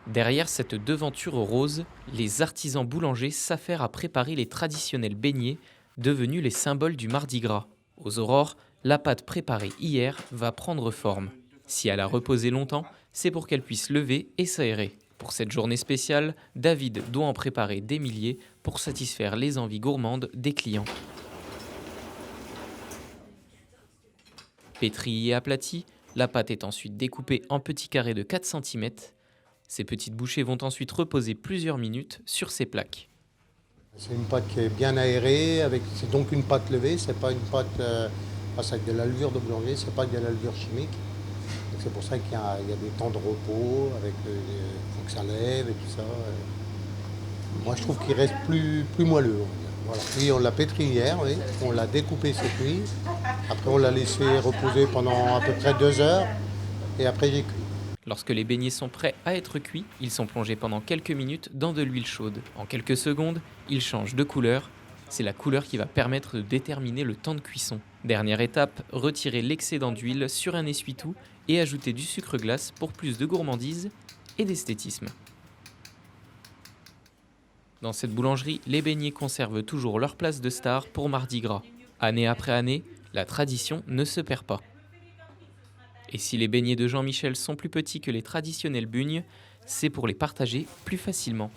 Derrière cette devanture rose, les artisans boulangers s'affairent à préparer les traditionnels beignets, devenus les symboles du Mardi Gras. Aux aurores, la pâte préparée hier va prendre forme. Si elle a reposé longtemps, c'est pour qu'elle puisse lever et s'aérer. Pour cette journée spéciale, David doit en préparer des milliers pour satisfaire les envies gourmandes des clients. Pétrie et aplatie, la pâte est ensuite découpée en petits carrés de 4 cm. Ces petites bouchées vont ensuite reposer plusieurs minutes sur ces plaques. C'est une pâte qui est bien aérée, c'est donc une pâte levée, c'est pas une pâte parce avec de la levure de boulanger, c'est pas de la levure chimique. Donc c'est pour ça qu'il y a des temps de repos, faut que ça lève et tout ça. Moi je trouve qu'il reste plus moelleux. On va dire. Voilà. Oui, on l'a pétri hier, oui. On l'a découpé cette nuit. Après on l'a laissé reposer pendant à peu près 2 heures et après j'ai cuit. Lorsque les beignets sont prêts à être cuits, ils sont plongés pendant quelques minutes dans de l'huile chaude. En quelques secondes, ils changent de couleur. C'est la couleur qui va permettre de déterminer le temps de cuisson. Dernière étape, retirer l'excédent d'huile sur un essuie-tout et ajouter du sucre glace pour plus de gourmandise et d'esthétisme. Dans cette boulangerie, les beignets conservent toujours leur place de star pour Mardi Gras. Année après année, la tradition ne se perd pas. Et si les beignets de Jean-Michel sont plus petits que les traditionnels bugnes, c'est pour les partager plus facilement.